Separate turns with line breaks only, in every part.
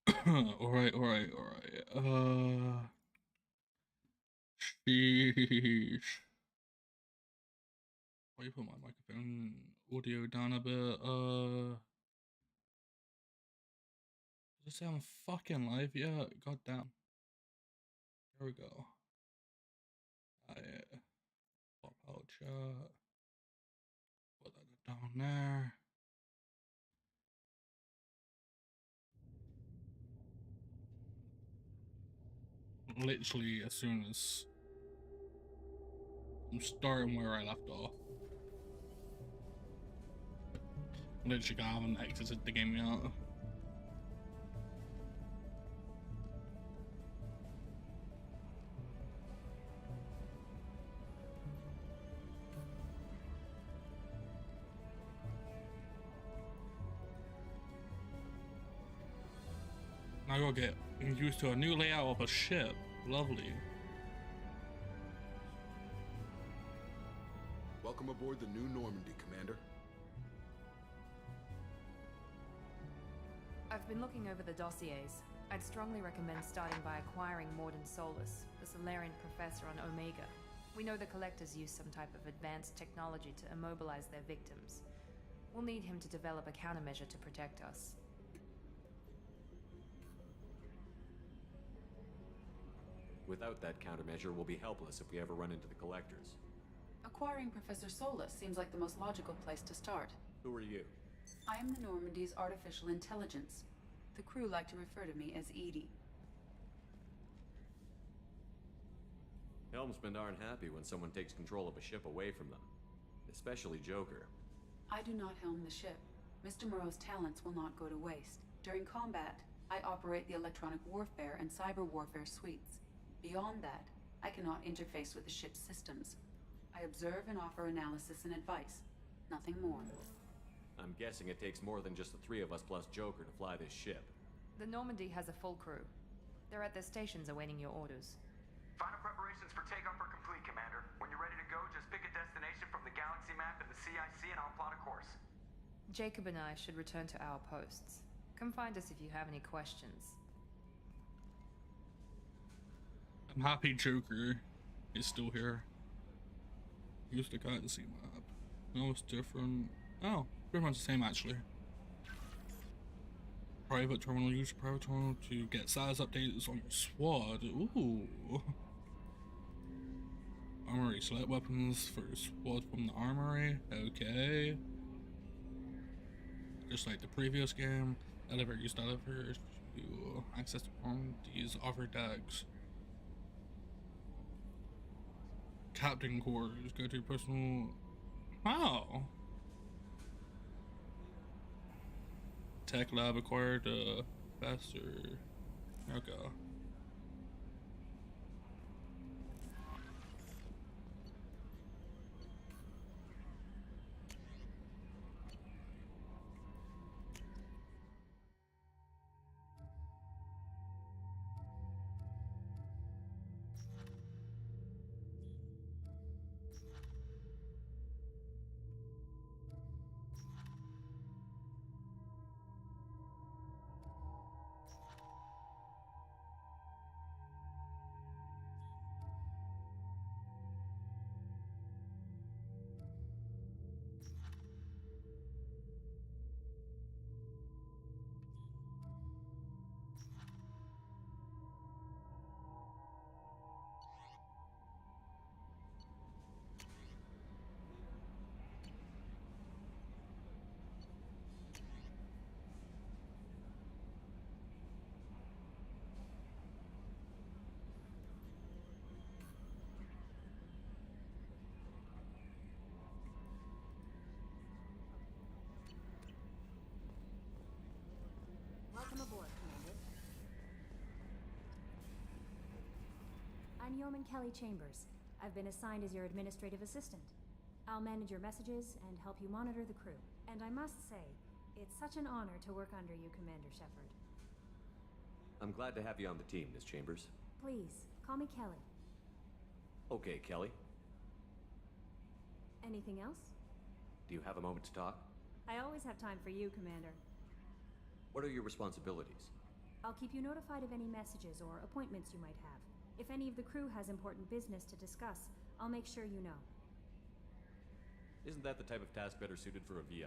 Alright, alright, alright. Sheesh. Why you put my microphone audio down a bit? Does it say I'm fucking live yet? God damn. Here we go. Yeah. Pop out chat. Put that down there. Literally as soon as I'm starting where I left off. Literally, I haven't exited the game yet. I gotta get used to a new layout of a ship. Lovely.
Welcome aboard the New Normandy, Commander.
I've been looking over the dossiers. I'd strongly recommend starting by acquiring Mordin Solus, the Solarian professor on Omega. We know the Collectors use some type of advanced technology to immobilize their victims. We'll need him to develop a countermeasure to protect us.
Without that countermeasure, we'll be helpless if we ever run into the Collectors.
Acquiring Professor Solus seems like the most logical place to start.
Who are you?
I am the Normandy's artificial intelligence. The crew like to refer to me as Edie.
Helmsmen aren't happy when someone takes control of a ship away from them. Especially Joker.
I do not helm the ship. Mr. Moreau's talents will not go to waste. During combat, I operate the electronic warfare and cyber warfare suites. Beyond that, I cannot interface with the ship's systems. I observe and offer analysis and advice. Nothing more.
I'm guessing it takes more than just the three of us plus Joker to fly this ship.
The Normandy has a full crew. They're at their stations awaiting your orders.
Final preparations for takeoff are complete, Commander. When you're ready to go, just pick a destination from the galaxy map in the CIC and I'll plot a course.
Jacob and I should return to our posts. Come find us if you have any questions.
I'm happy Joker is still here. Use the galaxy map. No, it's different. Oh, pretty much the same actually. Private terminal. Use private terminal to get status updates on your squad. Ooh. Armory. Select weapons for your squad from the armory. Okay. Just like the previous game. Elevator. Use the elevator to access these offer decks. Captain quarters. Go to your personal. Wow. Tech lab acquired faster. Okay.
Welcome aboard, Commander. I'm Yeoman Kelly Chambers. I've been assigned as your administrative assistant. I'll manage your messages and help you monitor the crew. And I must say, it's such an honor to work under you, Commander Shepard.
I'm glad to have you on the team, Miss Chambers.
Please, call me Kelly.
Okay, Kelly.
Anything else?
Do you have a moment to talk?
I always have time for you, Commander.
What are your responsibilities?
I'll keep you notified of any messages or appointments you might have. If any of the crew has important business to discuss, I'll make sure you know.
Isn't that the type of task better suited for a VI?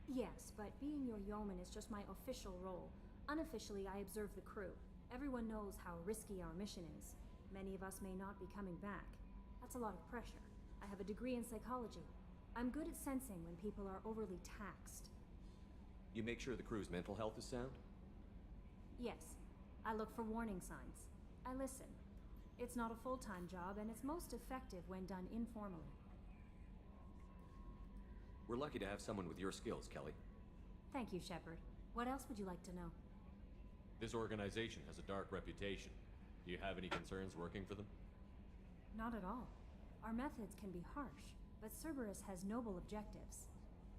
Yes, but being your yeoman is just my official role. Unofficially, I observe the crew. Everyone knows how risky our mission is. Many of us may not be coming back. That's a lot of pressure. I have a degree in psychology. I'm good at sensing when people are overly taxed.
You make sure the crew's mental health is sound?
Yes, I look for warning signs. I listen. It's not a full-time job, and it's most effective when done informally.
We're lucky to have someone with your skills, Kelly.
Thank you, Shepard. What else would you like to know?
This organization has a dark reputation. Do you have any concerns working for them?
Not at all. Our methods can be harsh, but Cerberus has noble objectives.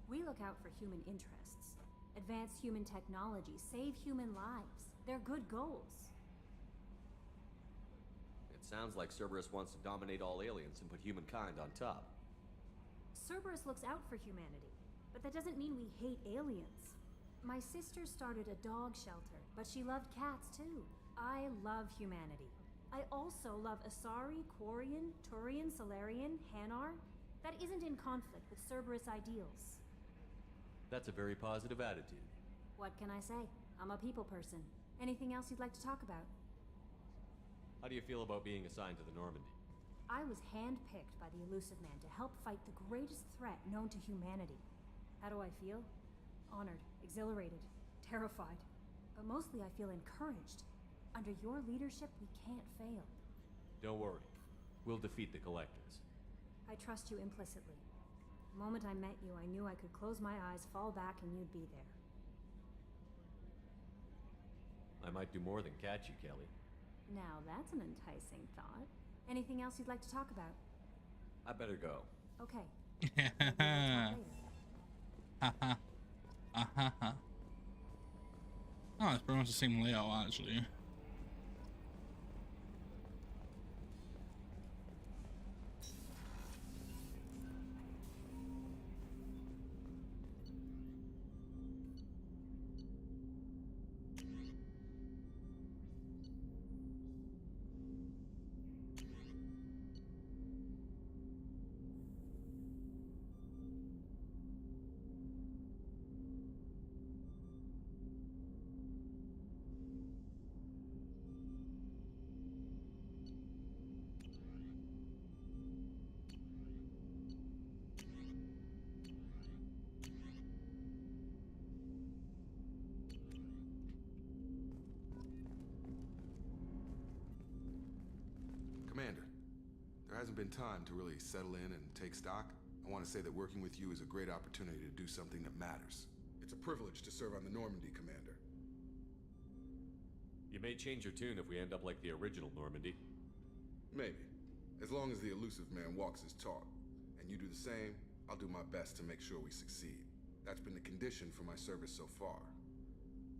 We look out for human interests. Advance human technology, save human lives. They're good goals.
It sounds like Cerberus wants to dominate all aliens and put humankind on top.
Cerberus looks out for humanity, but that doesn't mean we hate aliens. My sister started a dog shelter, but she loved cats too. I love humanity. I also love Asari, Quarian, Turian, Solarian, Hanar. That isn't in conflict with Cerberus ideals.
That's a very positive attitude.
What can I say? I'm a people person. Anything else you'd like to talk about?
How do you feel about being assigned to the Normandy?
I was handpicked by the Illusive Man to help fight the greatest threat known to humanity. How do I feel? Honored, exhilarated, terrified. But mostly I feel encouraged. Under your leadership, we can't fail.
Don't worry. We'll defeat the Collectors.
I trust you implicitly. The moment I met you, I knew I could close my eyes, fall back, and you'd be there.
I might do more than catch you, Kelly.
Now that's an enticing thought. Anything else you'd like to talk about?
I better go.
Okay. Maybe we'll talk later.
Oh, it's pretty much the same layout, actually.
Commander, there hasn't been time to really settle in and take stock. I want to say that working with you is a great opportunity to do something that matters. It's a privilege to serve on the Normandy, Commander.
You may change your tune if we end up like the original Normandy.
Maybe. As long as the Illusive Man walks his talk, and you do the same, I'll do my best to make sure we succeed. That's been the condition for my service so far.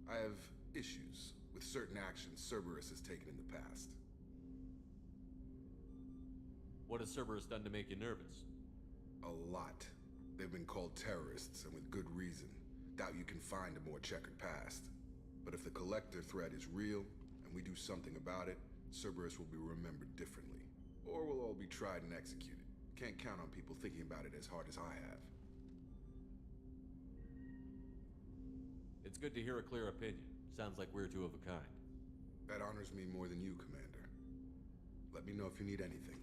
I have issues with certain actions Cerberus has taken in the past.
What has Cerberus done to make you nervous?
A lot. They've been called terrorists, and with good reason. Doubt you can find a more checkered past. But if the Collector threat is real, and we do something about it, Cerberus will be remembered differently. Or we'll all be tried and executed. Can't count on people thinking about it as hard as I have.
It's good to hear a clear opinion. Sounds like we're two of a kind.
That honors me more than you, Commander. Let me know if you need anything.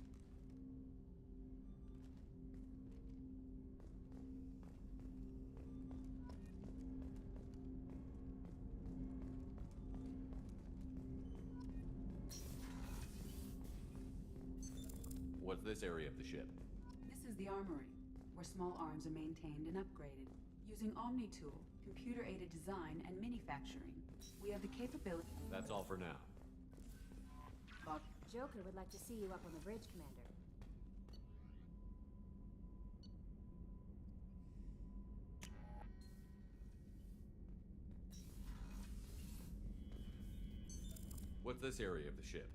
What's this area of the ship?
This is the armory, where small arms are maintained and upgraded. Using Omni-Tool, computer-aided design, and manufacturing, we have the capability...
That's all for now.
Joker would like to see you up on the bridge, Commander.
What's this area of the ship?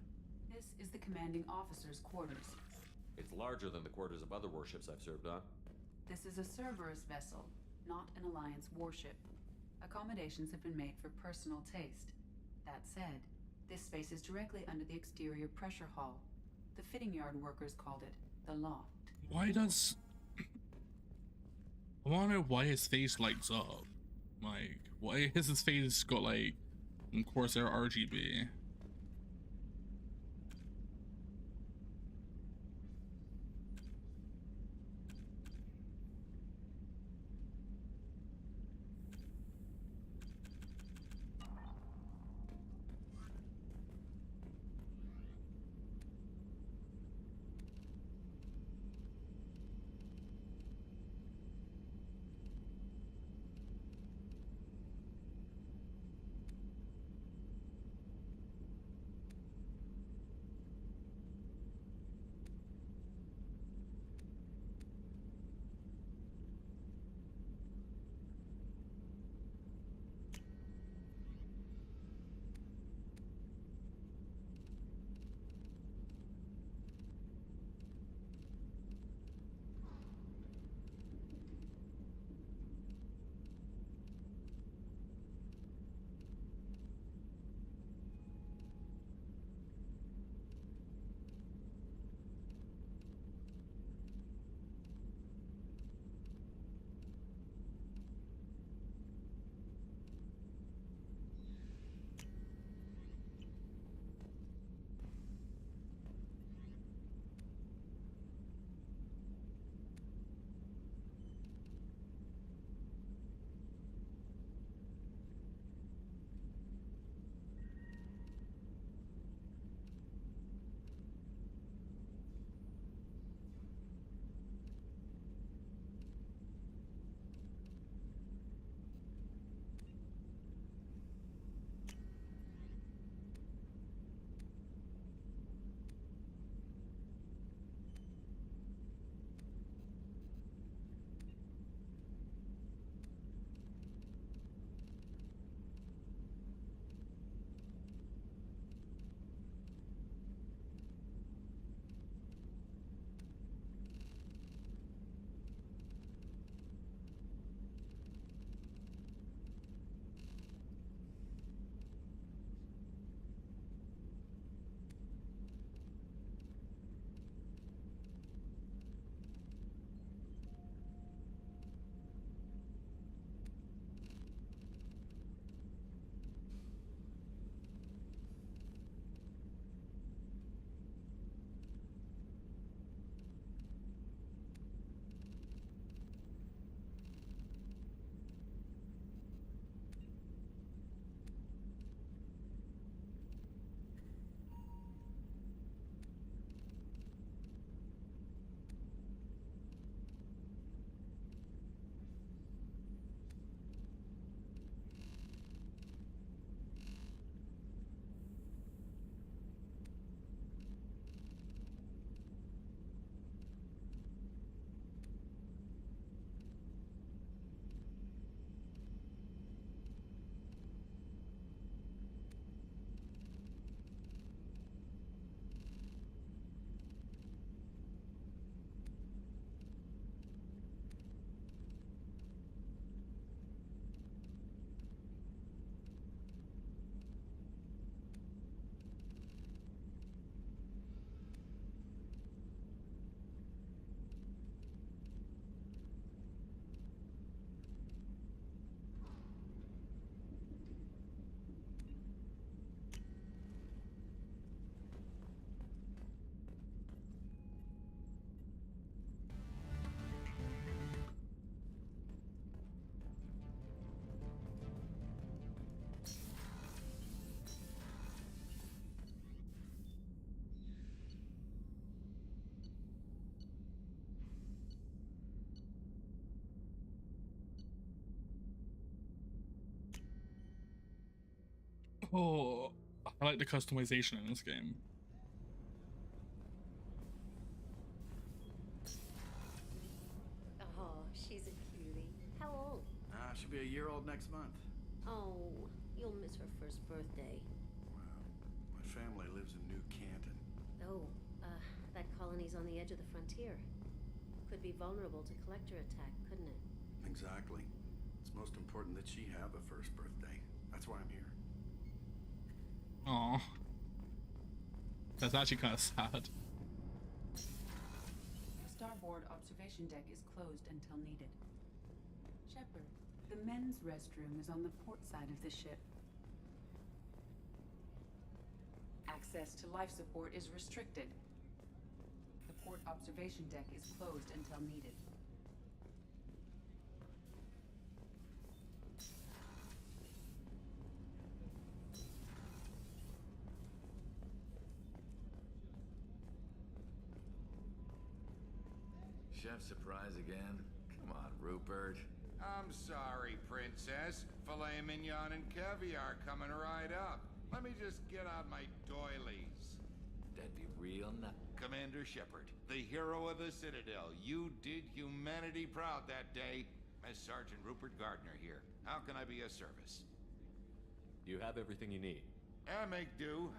This is the commanding officer's quarters.
It's larger than the quarters of other warships I've served on.
This is a Cerberus vessel, not an Alliance warship. Accommodations have been made for personal taste. That said, this space is directly under the exterior pressure hall. The fitting yard workers called it the loft.
Why does... I wanna know why his face lights up. Like, why has his face got like Corsair RGB? Oh, I like the customization in this game.
Oh, she's a cutie. How old?
She'll be a year old next month.
Oh, you'll miss her first birthday.
Wow. My family lives in New Canton.
Oh, that colony's on the edge of the frontier. Could be vulnerable to collector attack, couldn't it?
Exactly. It's most important that she have a first birthday. That's why I'm here.
Oh, that's actually kind of sad.
The starboard observation deck is closed until needed. Shepard, the men's restroom is on the port side of the ship. Access to life support is restricted. The port observation deck is closed until needed.
Chef surprise again? Come on, Rupert.
I'm sorry, Princess. Filet mignon and caviar coming right up. Let me just get out my doilies.
That'd be real
Commander Shepard, the hero of the Citadel. You did humanity proud that day. As Sergeant Rupert Gardner here. How can I be of service?
You have everything you need.
I make do.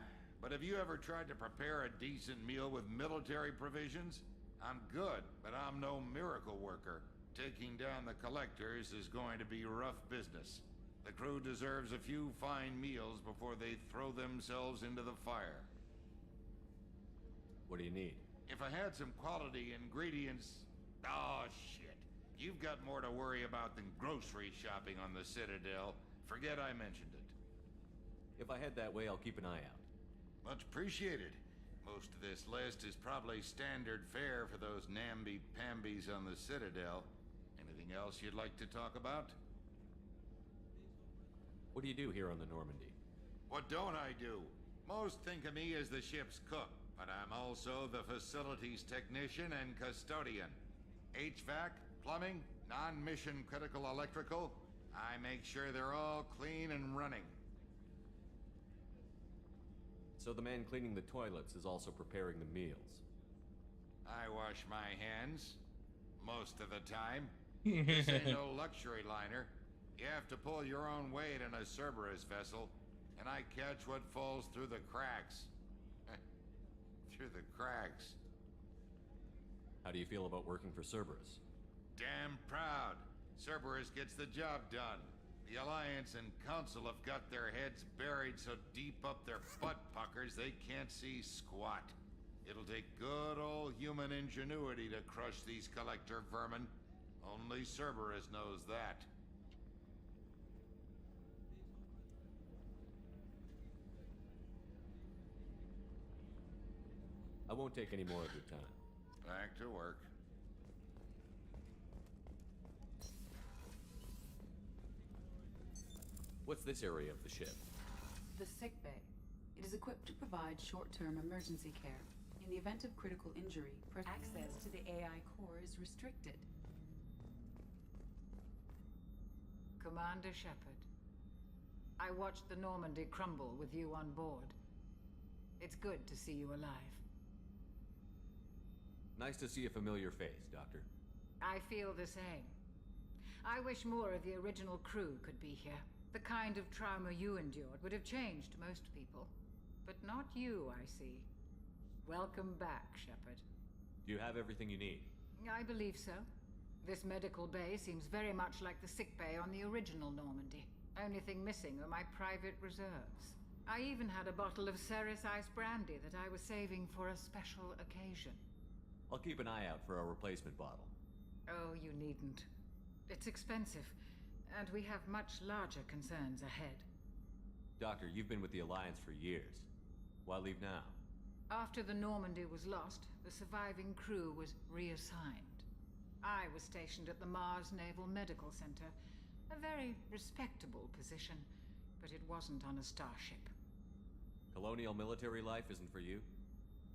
But have you ever tried to prepare a decent meal with military provisions? I'm good, but I'm no miracle worker. Taking down the collectors is going to be rough business. The crew deserves a few fine meals before they throw themselves into the fire.
What do you need?
If I had some quality ingredients... Oh, shit. You've got more to worry about than grocery shopping on the Citadel. Forget I mentioned it.
If I head that way, I'll keep an eye out.
Much appreciated. Most of this list is probably standard fare for those namby-pambies on the Citadel. Anything else you'd like to talk about?
What do you do here on the Normandy?
What don't I do? Most think of me as the ship's cook, but I'm also the facilities technician and custodian. HVAC, plumbing, non-mission critical electrical. I make sure they're all clean and running.
So the man cleaning the toilets is also preparing the meals.
I wash my hands. Most of the time. This ain't no luxury liner. You have to pull your own weight in a Cerberus vessel, and I catch what falls through the cracks. Through the cracks.
How do you feel about working for Cerberus?
Damn proud. Cerberus gets the job done. The Alliance and Council have got their heads buried so deep up their butt puckers they can't see squat. It'll take good old human ingenuity to crush these collector vermin. Only Cerberus knows that.
I won't take any more of your time.
Back to work.
What's this area of the ship?
The sick bay. It is equipped to provide short-term emergency care. In the event of critical injury, access to the AI core is restricted.
Commander Shepard, I watched the Normandy crumble with you on board. It's good to see you alive.
Nice to see a familiar face, Doctor.
I feel the same. I wish more of the original crew could be here. The kind of trauma you endured would have changed most people. But not you, I see. Welcome back, Shepard.
Do you have everything you need?
I believe so. This medical bay seems very much like the sick bay on the original Normandy. Only thing missing are my private reserves. I even had a bottle of Ceres Ice Brandy that I was saving for a special occasion.
I'll keep an eye out for a replacement bottle.
Oh, you needn't. It's expensive, and we have much larger concerns ahead.
Doctor, you've been with the Alliance for years. Why leave now?
After the Normandy was lost, the surviving crew was reassigned. I was stationed at the Mars Naval Medical Center, a very respectable position, but it wasn't on a starship.
Colonial military life isn't for you?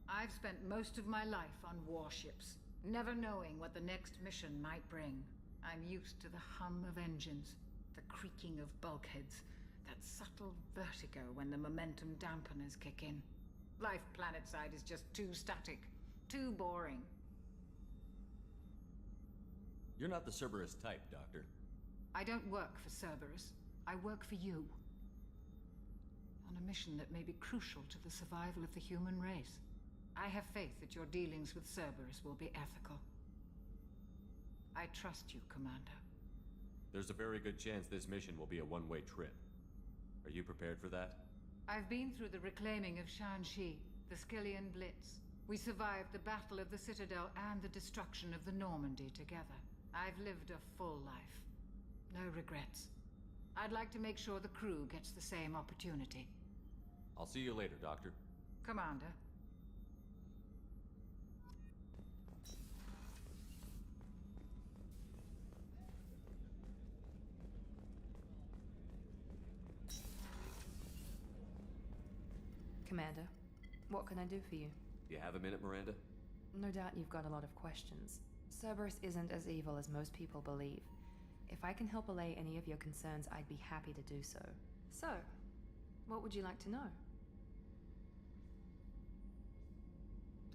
I've spent most of my life on warships, never knowing what the next mission might bring. I'm used to the hum of engines, the creaking of bulkheads, that subtle vertigo when the momentum dampeners kick in. Life planetside is just too static, too boring.
You're not the Cerberus type, Doctor.
I don't work for Cerberus. I work for you. On a mission that may be crucial to the survival of the human race. I have faith that your dealings with Cerberus will be ethical. I trust you, Commander.
There's a very good chance this mission will be a one-way trip. Are you prepared for that?
I've been through the reclaiming of Shanxi, the Skillian Blitz. We survived the Battle of the Citadel and the destruction of the Normandy together. I've lived a full life. No regrets. I'd like to make sure the crew gets the same opportunity.
I'll see you later, Doctor.
Commander.
Commander, what can I do for you?
You have a minute, Miranda?
No doubt you've got a lot of questions. Cerberus isn't as evil as most people believe. If I can help allay any of your concerns, I'd be happy to do so. So, what would you like to know?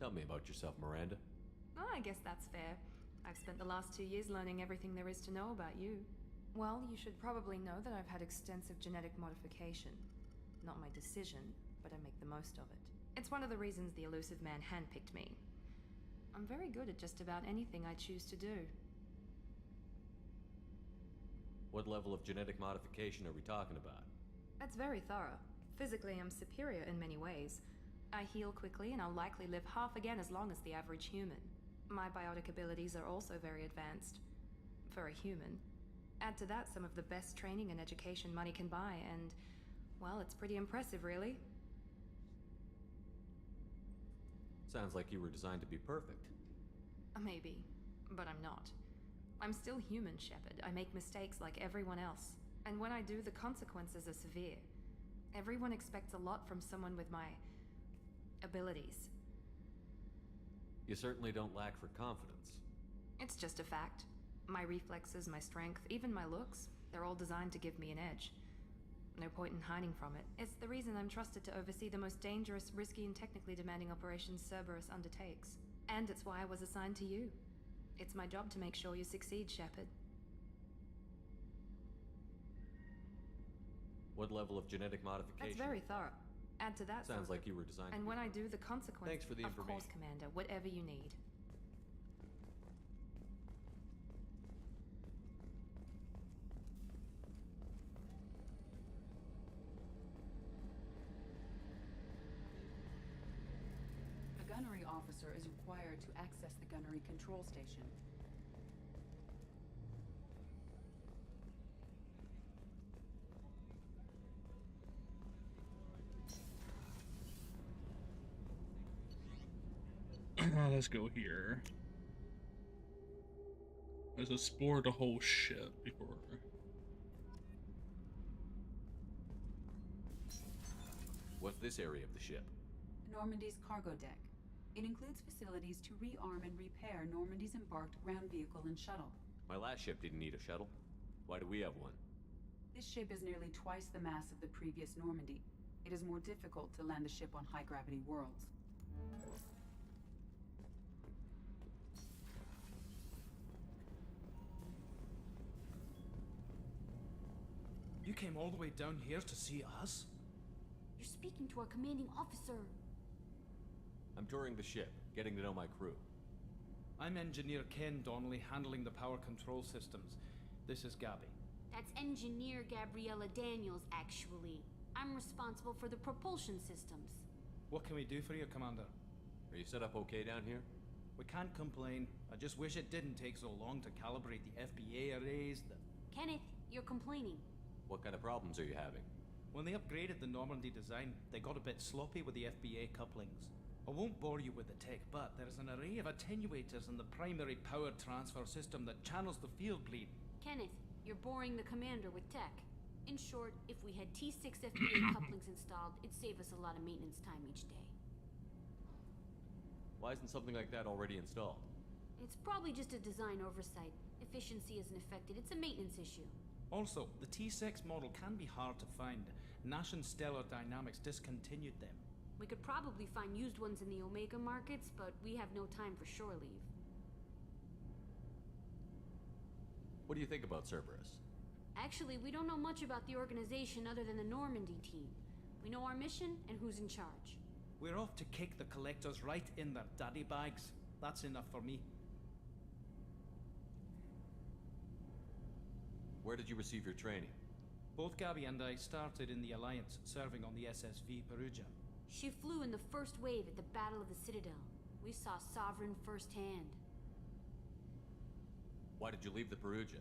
Tell me about yourself, Miranda.
Oh, I guess that's fair. I've spent the last 2 years learning everything there is to know about you. Well, you should probably know that I've had extensive genetic modification. Not my decision, but I make the most of it. It's one of the reasons the Elusive Man handpicked me. I'm very good at just about anything I choose to do.
What level of genetic modification are we talking about?
That's very thorough. Physically, I'm superior in many ways. I heal quickly, and I'll likely live half again as long as the average human. My biotic abilities are also very advanced. For a human. Add to that some of the best training and education money can buy, and, well, it's pretty impressive, really.
Sounds like you were designed to be perfect.
Maybe, but I'm not. I'm still human, Shepard. I make mistakes like everyone else. And when I do, the consequences are severe. Everyone expects a lot from someone with my abilities.
You certainly don't lack for confidence.
It's just a fact. My reflexes, my strength, even my looks, they're all designed to give me an edge. No point in hiding from it. It's the reason I'm trusted to oversee the most dangerous, risky, and technically demanding operations Cerberus undertakes. And it's why I was assigned to you. It's my job to make sure you succeed, Shepard.
What level of genetic modification?
That's very thorough. Add to that
Sounds like you were designed
and
to
when
be
I do, the consequences.
Thanks for the
Of course,
information.
Commander. Whatever you need.
A gunnery officer is required to access the gunnery control station.
Let's go here. Let's explore the whole ship before.
What's this area of the ship?
Normandy's cargo deck. It includes facilities to rearm and repair Normandy's embarked ground vehicle and shuttle.
My last ship didn't need a shuttle. Why do we have one?
This ship is nearly twice the mass of the previous Normandy. It is more difficult to land the ship on high-gravity worlds.
You came all the way down here to see us?
You're speaking to our commanding officer.
I'm touring the ship, getting to know my crew.
I'm Engineer Ken Donnelly, handling the power control systems. This is Gabby.
That's Engineer Gabriella Daniels, actually. I'm responsible for the propulsion systems.
What can we do for you, Commander?
Are you set up okay down here?
We can't complain. I just wish it didn't take so long to calibrate the FBA arrays.
Kenneth, you're complaining.
What kind of problems are you having?
When they upgraded the Normandy design, they got a bit sloppy with the FBA couplings. I won't bore you with the tech, but there's an array of attenuators in the primary power transfer system that channels the field bleed.
Kenneth, you're boring the commander with tech. In short, if we had T6 FBA couplings installed, it'd save us a lot of maintenance time each day.
Why isn't something like that already installed?
It's probably just a design oversight. Efficiency isn't affected, it's a maintenance issue.
Also, the T6 model can be hard to find. Nash and Stellar Dynamics discontinued them.
We could probably find used ones in the Omega markets, but we have no time for shore leave.
What do you think about Cerberus?
Actually, we don't know much about the organization other than the Normandy team. We know our mission and who's in charge.
We're off to kick the Collectors right in their daddy bags. That's enough for me.
Where did you receive your training?
Both Gabby and I started in the Alliance, serving on the SSV Perugia.
She flew in the first wave at the Battle of the Citadel. We saw Sovereign firsthand.
Why did you leave the Perugia?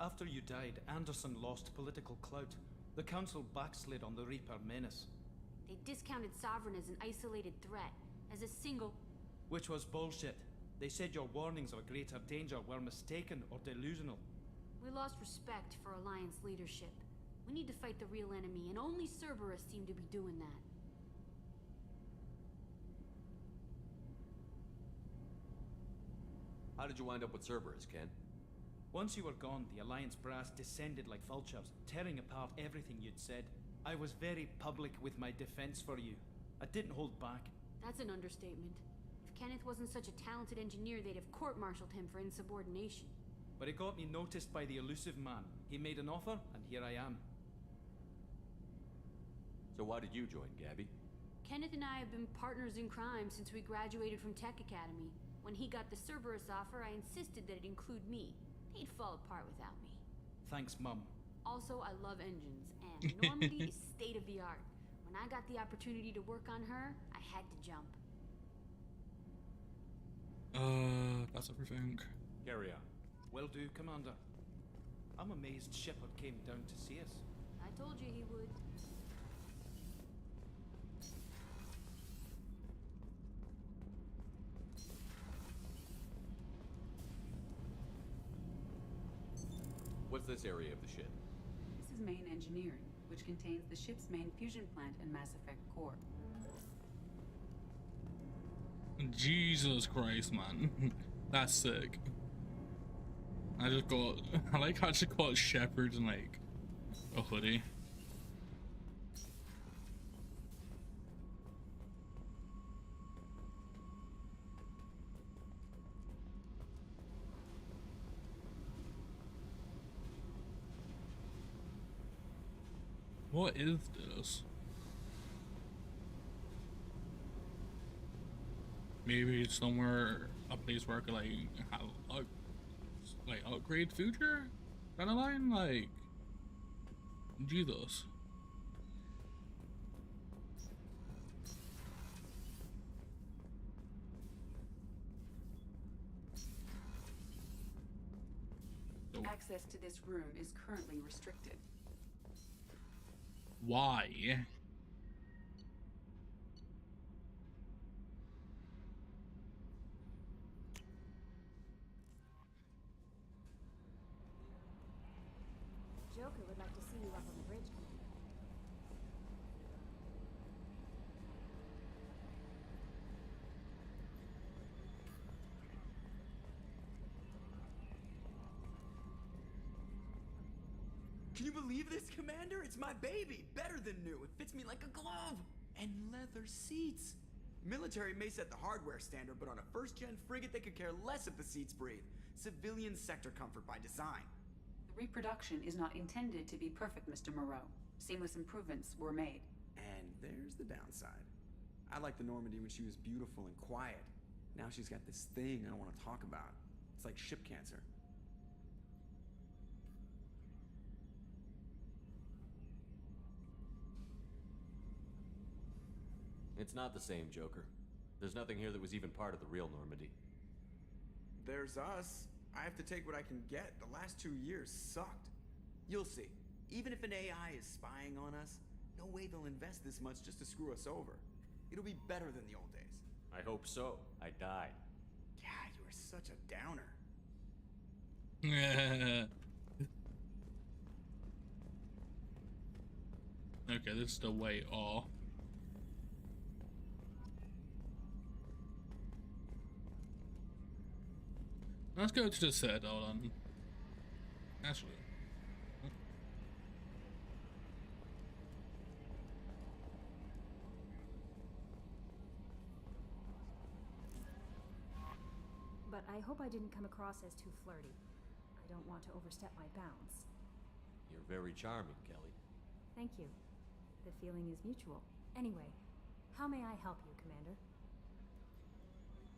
After you died, Anderson lost political clout. The Council backslid on the Reaper menace.
They discounted Sovereign as an isolated threat, as a single...
Which was bullshit. They said your warnings of greater danger were mistaken or delusional.
We lost respect for Alliance leadership. We need to fight the real enemy, and only Cerberus seem to be doing that.
How did you wind up with Cerberus, Ken?
Once you were gone, the Alliance brass descended like vultures, tearing apart everything you'd said. I was very public with my defense for you. I didn't hold back.
That's an understatement. If Kenneth wasn't such a talented engineer, they'd have court-martialed him for insubordination.
But it got me noticed by the elusive man. He made an offer, and here I am.
So why did you join Gabby?
Kenneth and I have been partners in crime since we graduated from Tech Academy. When he got the Cerberus offer, I insisted that it include me. He'd fall apart without me.
Thanks, Mum.
Also, I love engines, and Normandy is state-of-the-art. When I got the opportunity to work on her, I had to jump.
That's everything.
Carry on.
Will do, Commander. I'm amazed Shepard came down to see us.
I told you he would.
What's this area of the ship?
This is main engineering, which contains the ship's main fusion plant and Mass Effect core.
Jesus Christ, man. That's sick. I like how I just got Shepard in like a hoodie. What is this? Maybe it's somewhere, a place where I could like have upgrade future kind of line, like Jesus.
Access to this room is currently restricted.
Why?
Joker would like to see you up on the bridge, Commander.
Can you believe this, Commander? It's my baby! Better than new. It fits me like a glove! And leather seats! Military may set the hardware standard, but on a first-gen frigate, they could care less if the seats breathe. Civilian sector comfort by design.
The reproduction is not intended to be perfect, Mr. Moreau. Seamless improvements were made.
And there's the downside. I liked the Normandy when she was beautiful and quiet. Now she's got this thing I don't want to talk about. It's like ship cancer.
It's not the same, Joker. There's nothing here that was even part of the real Normandy.
There's us. I have to take what I can get. The last 2 years sucked. You'll see. Even if an AI is spying on us, no way they'll invest this much just to screw us over. It'll be better than the old days.
I hope so. I died.
Yeah, you are such a downer.
Okay, this is the way off. Let's go to the Citadel then. Actually.
But I hope I didn't come across as too flirty. I don't want to overstep my bounds.
You're very charming, Kelly.
Thank you. The feeling is mutual. Anyway, how may I help you, Commander?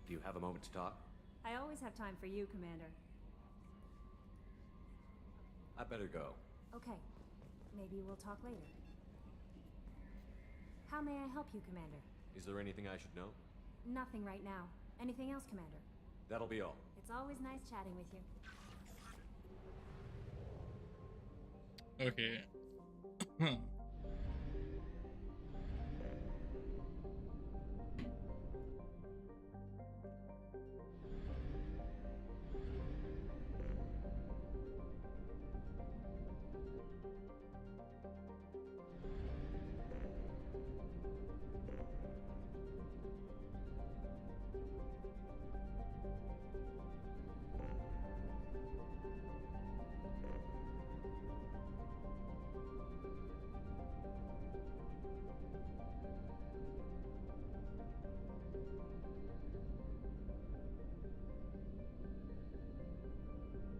Do you have a moment to talk?
I always have time for you, Commander.
I better go.
Okay. Maybe we'll talk later. How may I help you, Commander?
Is there anything I should know?
Nothing right now. Anything else, Commander?
That'll be all.
It's always nice chatting with you.
Okay.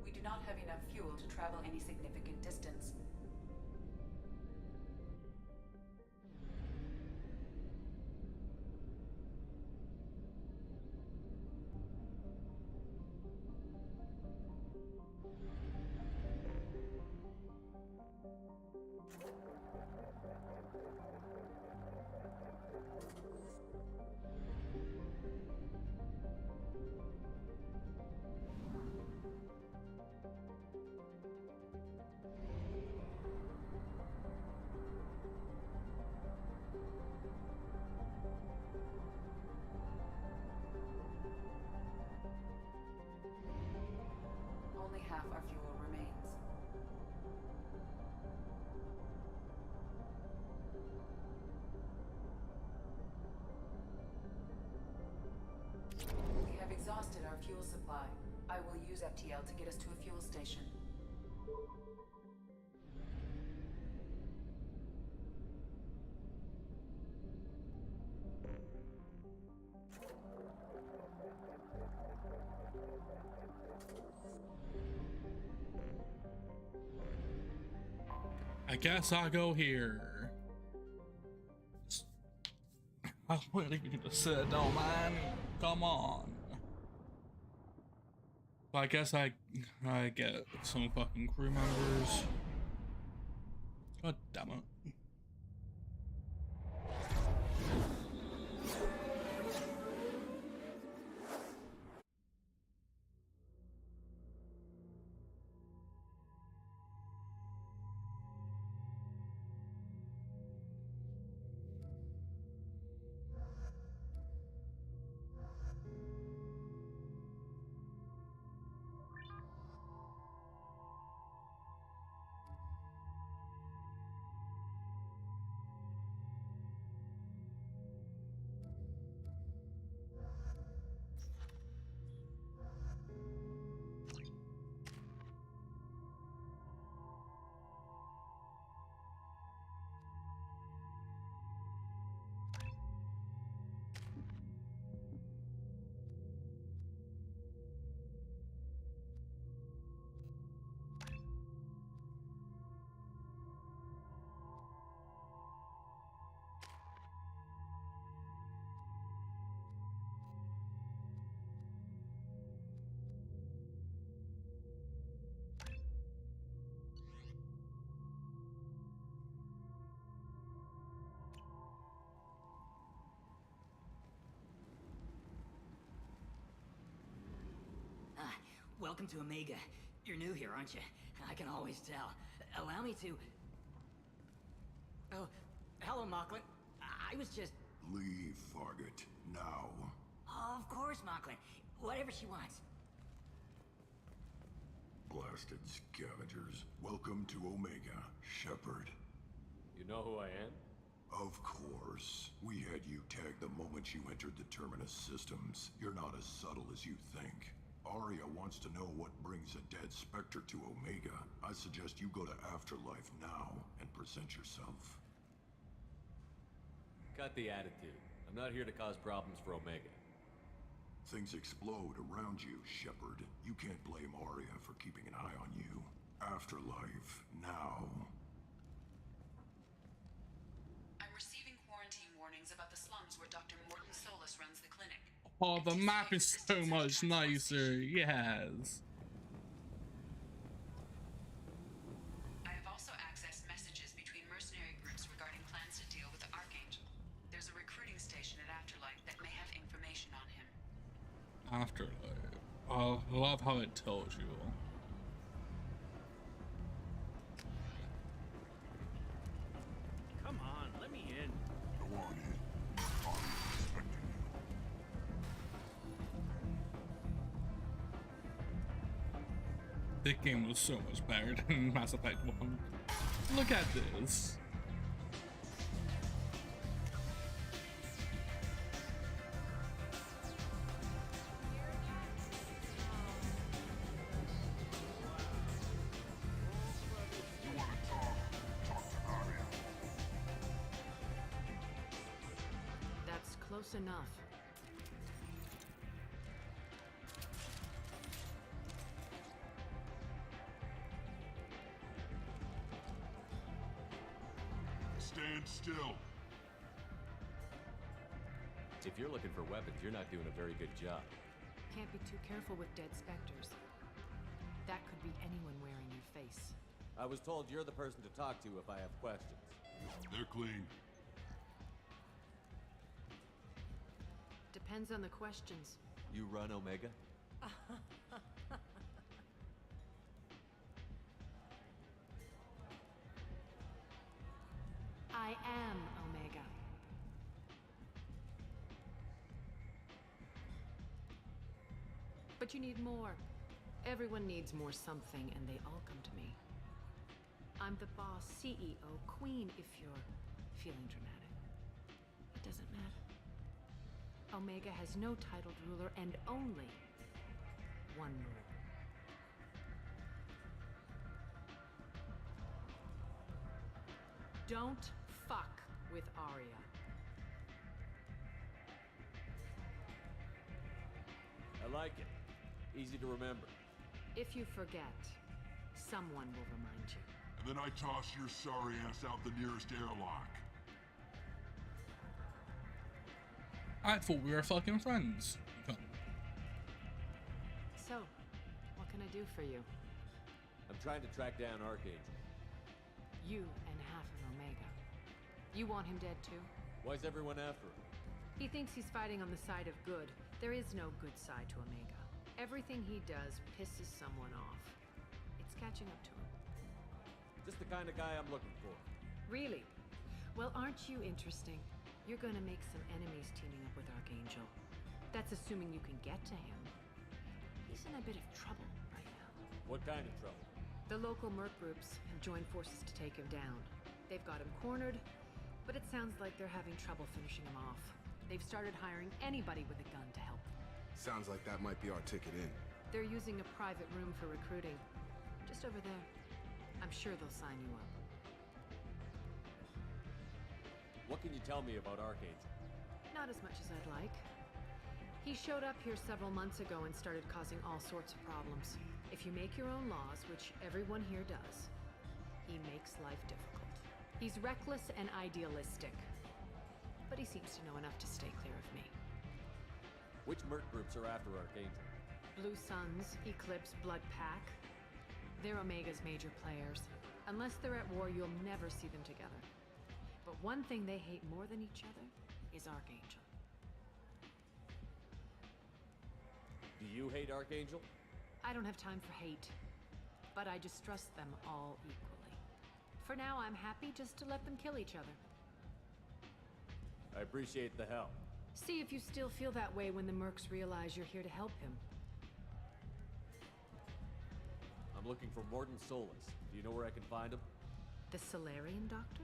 We do not have enough fuel to travel any significant distance. Only half our fuel remains. We have exhausted our fuel supply. I will use FTL to get us to a fuel station.
I guess I'll go here. I really need to sit down, man. Come on. I guess I get some fucking crew members. God damn it.
Welcome to Omega. You're new here, aren't you? I can always tell. Allow me to... Oh, hello, Mocklin. I was just...
Leave, Fargate. Now.
Of course, Mocklin. Whatever she wants.
Blasted scavengers. Welcome to Omega, Shepard.
You know who I am?
Of course. We had you tagged the moment you entered the Terminus systems. You're not as subtle as you think. Aria wants to know what brings a dead Spectre to Omega. I suggest you go to Afterlife now and present yourself.
Got the attitude. I'm not here to cause problems for Omega.
Things explode around you, Shepard. You can't blame Aria for keeping an eye on you. Afterlife now.
I'm receiving quarantine warnings about the slums where Dr. Morton Solus runs the clinic.
Oh, the map is so much nicer. Yes.
I have also accessed messages
afterlife. I love how it tells you.
Come on, let me in.
Go on in. I'm expecting you.
This game was so much better than Mass Effect 1. Look at this.
That's close enough.
Stand still.
If you're looking for weapons, you're not doing a very good job.
Can't be too careful with dead specters. That could be anyone wearing your face.
I was told you're the person to talk to if I have questions.
They're clean.
Depends on the questions.
You run Omega?
I am Omega. But you need more. Everyone needs more something, and they all come to me. I'm the boss, CEO, queen, if you're feeling dramatic. It doesn't matter. Omega has no titled ruler and only one rule. Don't fuck with Arya.
I like it. Easy to remember.
If you forget, someone will remind you.
And then I toss your sorry ass out the nearest airlock.
I thought we were fucking friends.
So, what can I do for you?
I'm trying to track down Archangel.
You and half of Omega. You want him dead too?
Why's everyone after him?
He thinks he's fighting on the side of good. There is no good side to Omega. Everything he does pisses someone off. It's catching up to him.
Just the kind of guy I'm looking for.
Really? Well, aren't you interesting? You're gonna make some enemies teaming up with Archangel. That's assuming you can get to him. He's in a bit of trouble right now.
What kind of trouble?
The local merc groups have joined forces to take him down. They've got him cornered, but it sounds like they're having trouble finishing him off. They've started hiring anybody with a gun to help them.
Sounds like that might be our ticket in.
They're using a private room for recruiting. Just over there. I'm sure they'll sign you up.
What can you tell me about Archangel?
Not as much as I'd like. He showed up here several months ago and started causing all sorts of problems. If you make your own laws, which everyone here does, he makes life difficult. He's reckless and idealistic. But he seems to know enough to stay clear of me.
Which merc groups are after Archangel?
Blue Suns, Eclipse, Blood Pack. They're Omega's major players. Unless they're at war, you'll never see them together. But one thing they hate more than each other is Archangel.
Do you hate Archangel?
I don't have time for hate, but I distrust them all equally. For now, I'm happy just to let them kill each other.
I appreciate the help.
See if you still feel that way when the mercs realize you're here to help him.
I'm looking for Mordin Solus. Do you know where I can find him?
The Solarian doctor?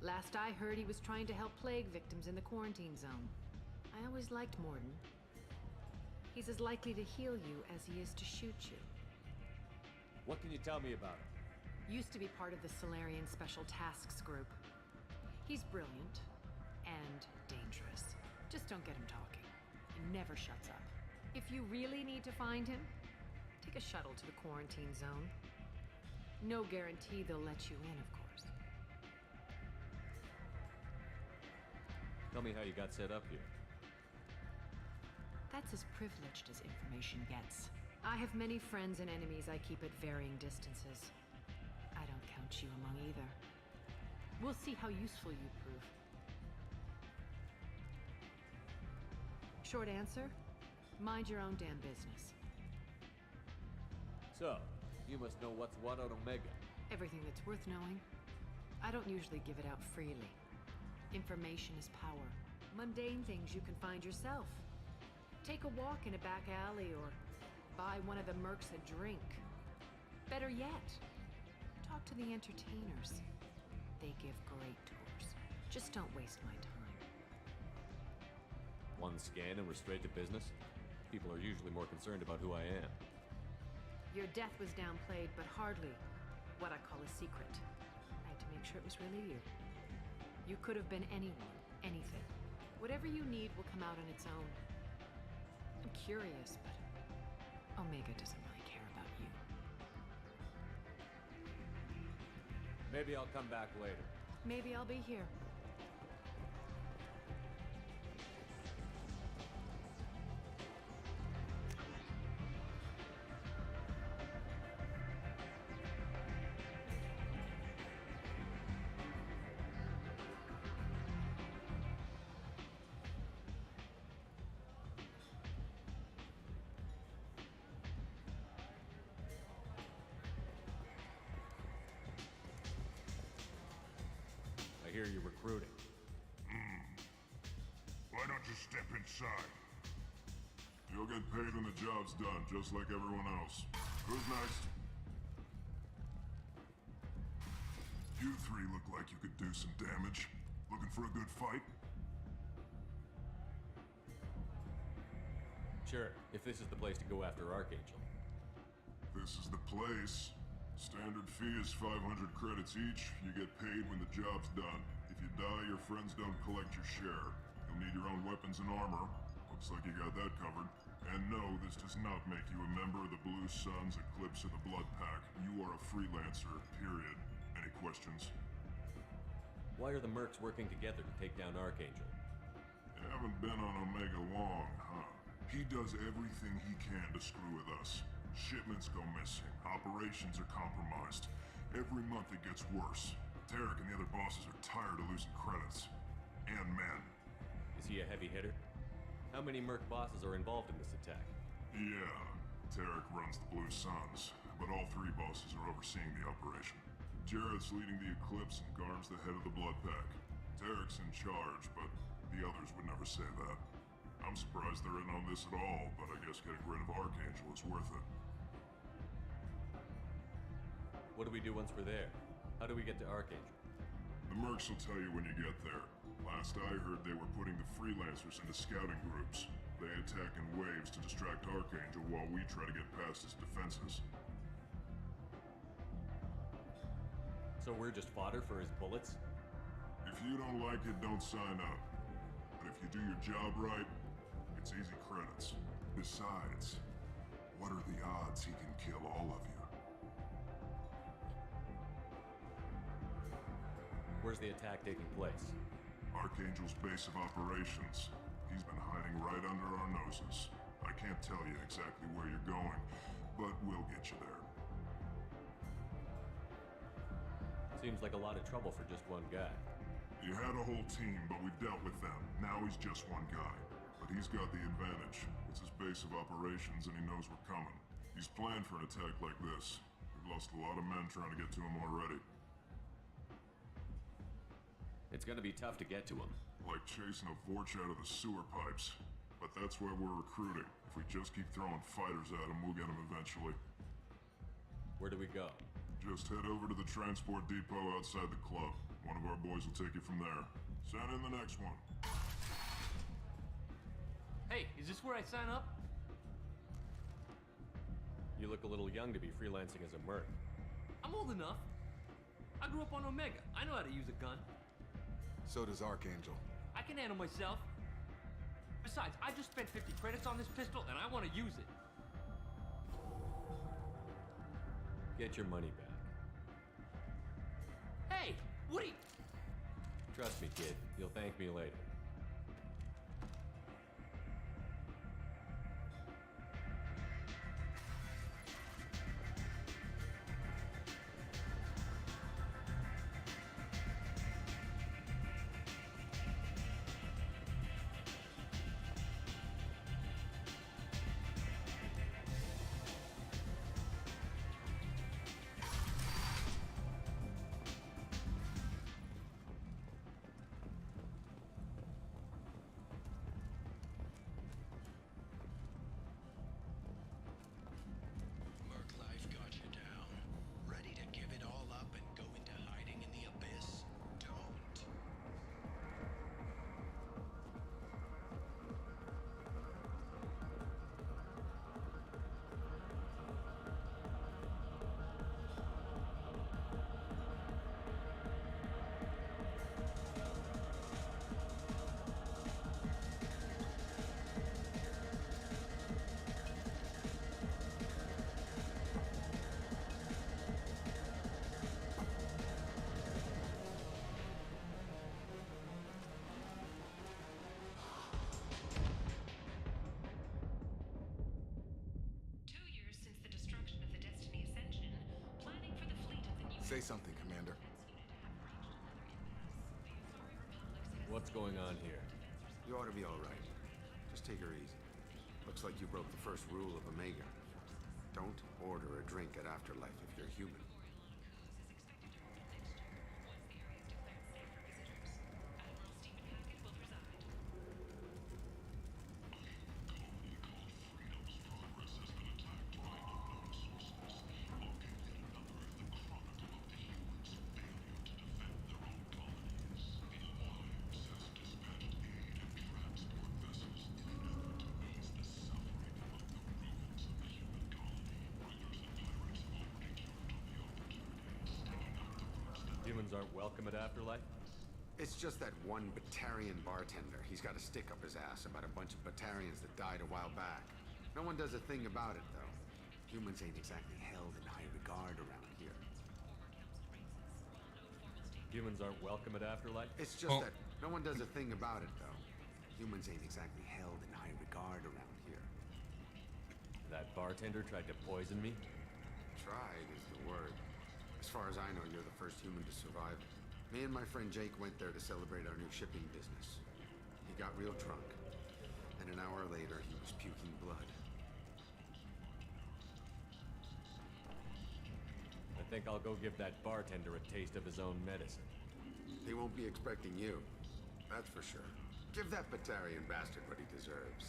Last I heard, he was trying to help plague victims in the quarantine zone. I always liked Mordin. He's as likely to heal you as he is to shoot you.
What can you tell me about him?
Used to be part of the Solarian Special Tasks Group. He's brilliant and dangerous. Just don't get him talking. He never shuts up. If you really need to find him, take a shuttle to the quarantine zone. No guarantee they'll let you in, of course.
Tell me how you got set up here.
That's as privileged as information gets. I have many friends and enemies I keep at varying distances. I don't count you among either. We'll see how useful you prove. Short answer,
Mind your own damn business.
So, you must know what's what on Omega.
Everything that's worth knowing. I don't usually give it out freely. Information is power. Mundane things you can find yourself. Take a walk in a back alley or buy one of the mercs a drink. Better yet, talk to the entertainers. They give great tours. Just don't waste my time.
One scan and we're straight to business? People are usually more concerned about who I am.
Your death was downplayed, but hardly what I call a secret. I had to make sure it was really you. You could have been anyone, anything. Whatever you need will come out on its own. I'm curious, but Omega doesn't really care about you.
Maybe I'll come back later.
Maybe I'll be here.
I hear you're recruiting.
Why don't you step inside? You'll get paid when the job's done, just like everyone else. Who's next? You three look like you could do some damage. Looking for a good fight?
Sure, if this is the place to go after Archangel.
This is the place. Standard fee is 500 credits each. You get paid when the job's done. If you die, your friends don't collect your share. You'll need your own weapons and armor. Looks like you got that covered. And no, this does not make you a member of the Blue Suns, Eclipse, or the Blood Pack. You are a freelancer, period. Any questions?
Why are the mercs working together to take down Archangel?
You haven't been on Omega long, huh? He does everything he can to screw with us. Shipments go missing. Operations are compromised. Every month it gets worse. Tarek and the other bosses are tired of losing credits. And men.
Is he a heavy hitter? How many merc bosses are involved in this attack?
Yeah. Tarek runs the Blue Suns, but all three bosses are overseeing the operation. Jarrett's leading the Eclipse and Garm's the head of the Blood Pack. Tarek's in charge, but the others would never say that. I'm surprised they're in on this at all, but I guess getting rid of Archangel is worth it.
What do we do once we're there? How do we get to Archangel?
The mercs will tell you when you get there. Last I heard, they were putting the freelancers into scouting groups. They attack in waves to distract Archangel while we try to get past his defenses.
So we're just fodder for his bullets?
If you don't like it, don't sign up. But if you do your job right, it's easy credits. Besides, what are the odds he can kill all of you?
Where's the attack taking place?
Archangel's base of operations. He's been hiding right under our noses. I can't tell you exactly where you're going, but we'll get you there.
Seems like a lot of trouble for just one guy.
You had a whole team, but we've dealt with them. Now he's just one guy. But he's got the advantage. It's his base of operations and he knows we're coming. He's planned for an attack like this. We've lost a lot of men trying to get to him already.
It's gonna be tough to get to him.
Like chasing a Vorch out of the sewer pipes. But that's why we're recruiting. If we just keep throwing fighters at him, we'll get him eventually.
Where do we go?
Just head over to the transport depot outside the club. One of our boys will take you from there. Send in the next one.
Hey, is this where I sign up?
You look a little young to be freelancing as a merc.
I'm old enough. I grew up on Omega. I know how to use a gun.
So does Archangel.
I can handle myself. Besides, I just spent 50 credits on this pistol and I want to use it.
Get your money back.
Hey, Woody!
Trust me, kid. You'll thank me later.
Say something, Commander.
What's going on here?
You ought to be all right. Just take her easy. Looks like you broke the first rule of Omega. Don't order a drink at Afterlife if you're human.
Humans aren't welcome at Afterlife?
It's just that one Batarian bartender. He's got a stick up his ass about a bunch of Batarians that died a while back. No one does a thing about it, though. Humans ain't exactly held in high regard around here.
Humans aren't welcome at Afterlife?
It's just that no one does a thing about it, though. Humans ain't exactly held in high regard around here.
That bartender tried to poison me?
Tried is the word. As far as I know, you're the first human to survive it. Me and my friend Jake went there to celebrate our new shipping business. He got real drunk, and an hour later, he was puking blood.
I think I'll go give that bartender a taste of his own medicine.
He won't be expecting you. That's for sure. Give that Batarian bastard what he deserves.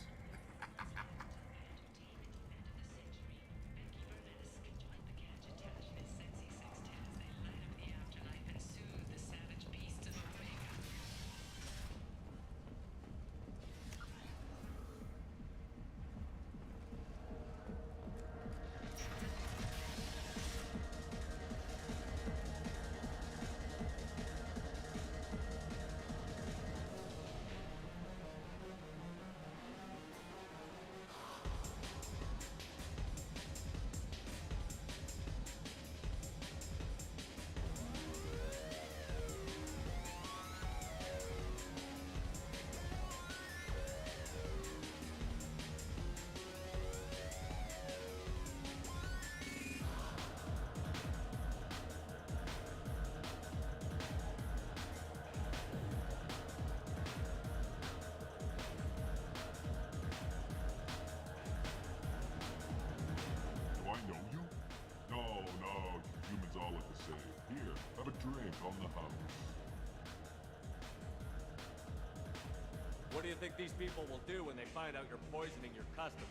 What do you think these people will do when they find out you're poisoning your customers?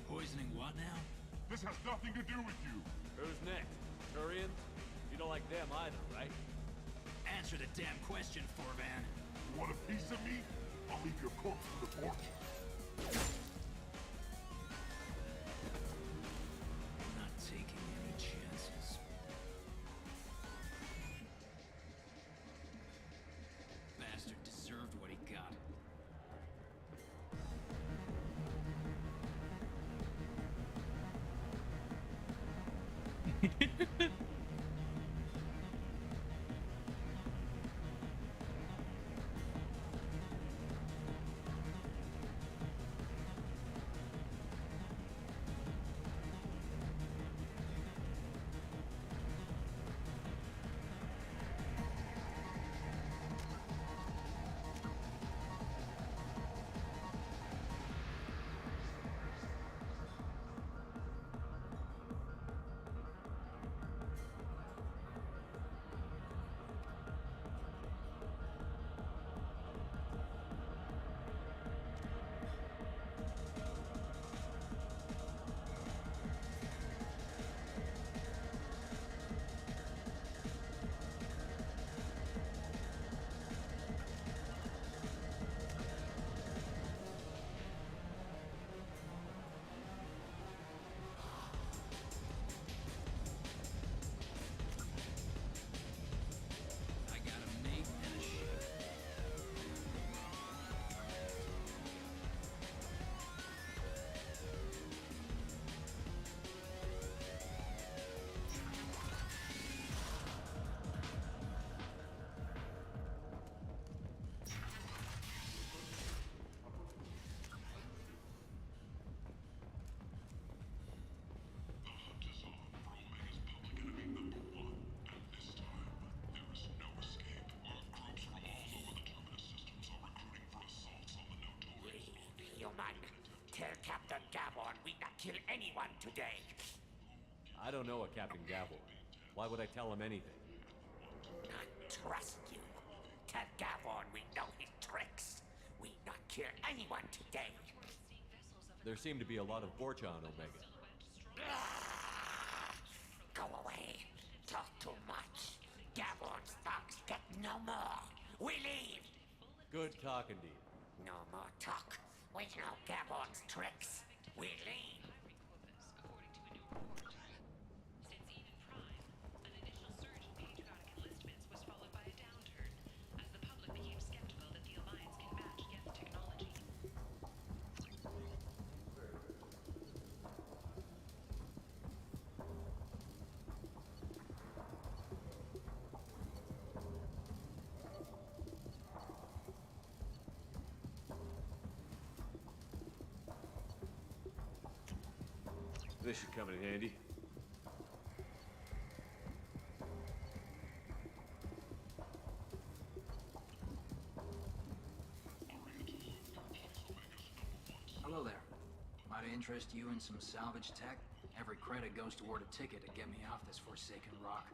Poisoning what now?
This has nothing to do with you.
Who's next? Turians? You don't like them either, right?
Answer the damn question, Forvan.
You want a piece of me? I'll leave your corpse to the porch.
I'm not taking any chances. Bastard deserved what he got.
kill anyone today.
I don't know a Captain Gavor. Why would I tell him anything?
I trust you. Tell Gavon we know his tricks. We not kill anyone today.
There seem to be a lot of Vorcha on Omega.
Go away. Talk too much. Gavon's thugs get no more. We leave.
Good talking to you.
No more talk. We know Gavon's tricks. We leave.
This should come in handy.
Hello there. Might I interest you in some salvage tech? Every credit goes toward a ticket to get me off this forsaken rock.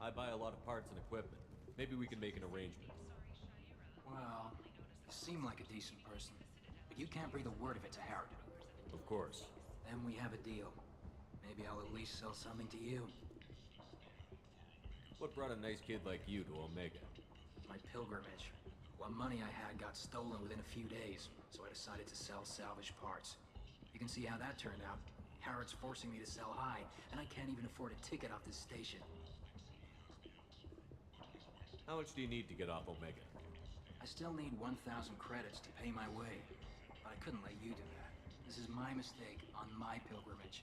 I buy a lot of parts and equipment. Maybe we can make an arrangement.
Well, you seem like a decent person. But you can't breathe a word of it to Harrod.
Of course.
Then we have a deal. Maybe I'll at least sell something to you.
What brought a nice kid like you to Omega?
My pilgrimage. What money I had got stolen within a few days, so I decided to sell salvage parts. You can see how that turned out. Harrod's forcing me to sell high, and I can't even afford a ticket off this station.
How much do you need to get off Omega?
I still need 1,000 credits to pay my way. But I couldn't let you do that. This is my mistake on my pilgrimage.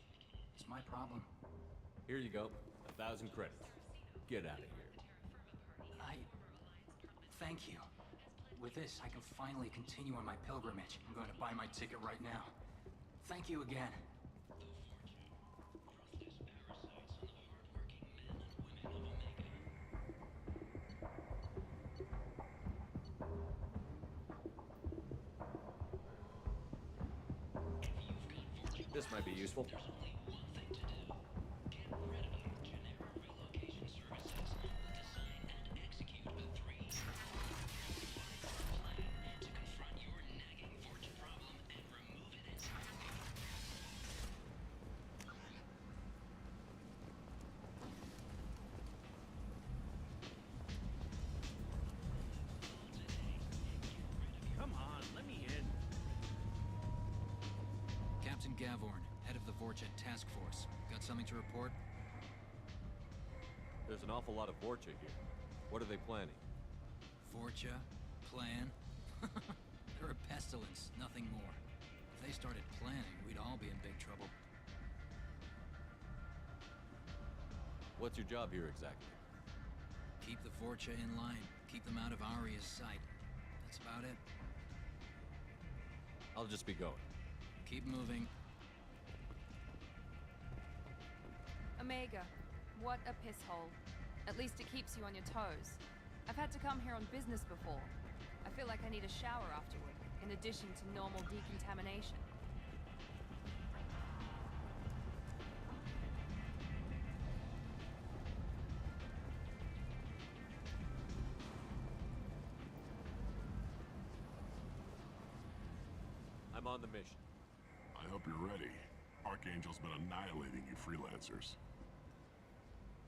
It's my problem.
Here you go. 1,000 credits. Get out of here.
Thank you. With this, I can finally continue on my pilgrimage. I'm going to buy my ticket right now. Thank you again.
This might be useful.
Come on, let me in.
Captain Gavorn, head of the Vorcha Task Force. Got something to report?
There's an awful lot of Vorcha here. What are they planning?
Vorcha? Plan? They're a pestilence, nothing more. If they started planning, we'd all be in big trouble.
What's your job here exactly?
Keep the Vorcha in line. Keep them out of Aria's sight. That's about it.
I'll just be going.
Keep moving.
Omega, what a piss hole. At least it keeps you on your toes. I've had to come here on business before. I feel like I need a shower afterward, in addition to normal decontamination.
I'm on the mission.
I hope you're ready. Archangel's been annihilating you freelancers.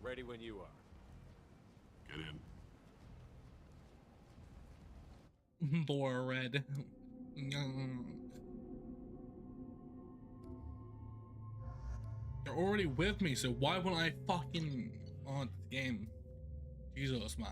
Ready when you are.
Get in.
Laura Red. They're already with me, so why wouldn't I fucking on the game? Jesus, man.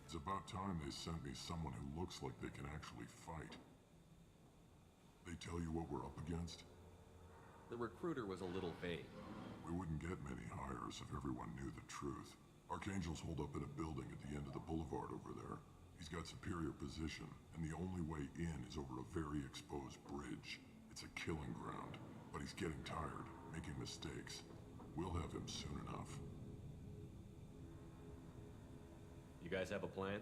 It's about time they sent me someone who looks like they can actually fight. They tell you what we're up against?
The recruiter was a little vague.
We wouldn't get many hires if everyone knew the truth. Archangel's holed up in a building at the end of the boulevard over there. He's got superior position, and the only way in is over a very exposed bridge. It's a killing ground, but he's getting tired, making mistakes. We'll have him soon enough.
You guys have a plan?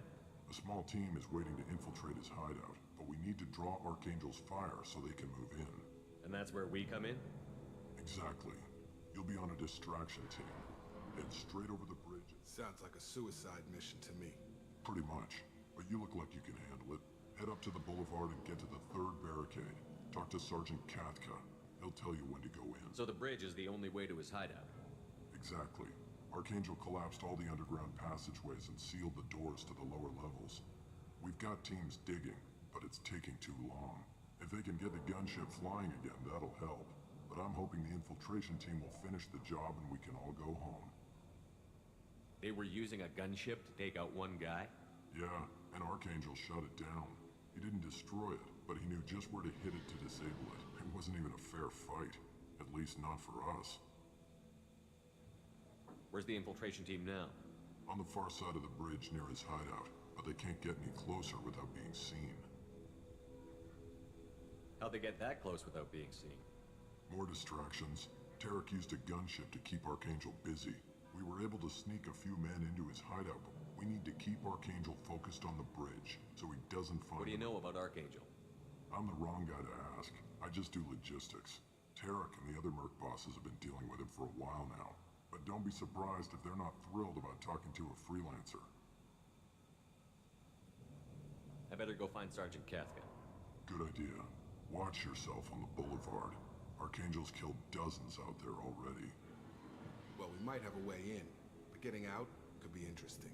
A small team is waiting to infiltrate his hideout, but we need to draw Archangel's fire so they can move in.
And that's where we come in?
Exactly. You'll be on a distraction team. Head straight over the bridge.
Sounds like a suicide mission to me.
Pretty much. But you look like you can handle it. Head up to the boulevard and get to the 3rd barricade. Talk to Sergeant Kathka. He'll tell you when to go in.
So the bridge is the only way to his hideout?
Exactly. Archangel collapsed all the underground passageways and sealed the doors to the lower levels. We've got teams digging, but it's taking too long. If they can get the gunship flying again, that'll help. But I'm hoping the infiltration team will finish the job and we can all go home.
They were using a gunship to take out one guy?
Yeah, and Archangel shut it down. He didn't destroy it, but he knew just where to hit it to disable it. It wasn't even a fair fight. At least not for us.
Where's the infiltration team now?
On the far side of the bridge near his hideout, but they can't get any closer without being seen.
How'd they get that close without being seen?
More distractions. Tarek used a gunship to keep Archangel busy. We were able to sneak a few men into his hideout, but we need to keep Archangel focused on the bridge, so he doesn't find...
What do you know about Archangel?
I'm the wrong guy to ask. I just do logistics. Tarek and the other merc bosses have been dealing with him for a while now. But don't be surprised if they're not thrilled about talking to a freelancer.
I better go find Sergeant Kathka.
Good idea. Watch yourself on the boulevard. Archangel's killed dozens out there already.
Well, we might have a way in, but getting out could be interesting.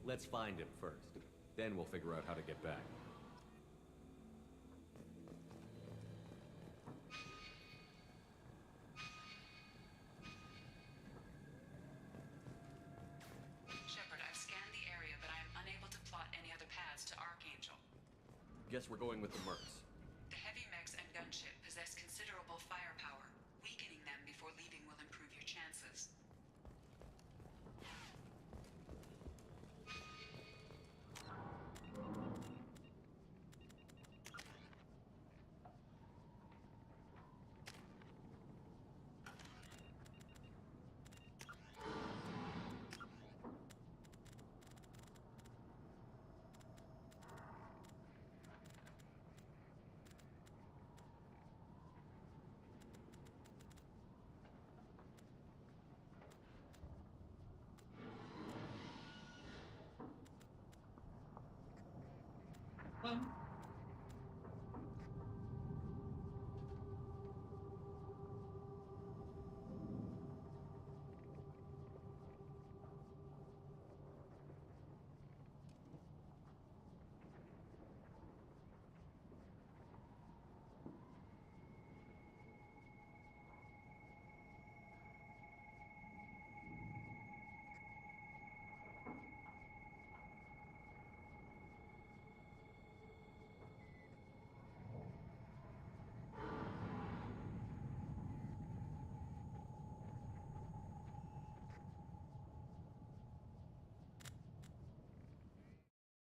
Let's find him first. Then we'll figure out how to get back.
Shepard, I've scanned the area, but I am unable to plot any other paths to Archangel.
Guess we're going with the mercs.
The heavy mechs and gunship possess considerable firepower. Weakening them before leaving will improve your chances.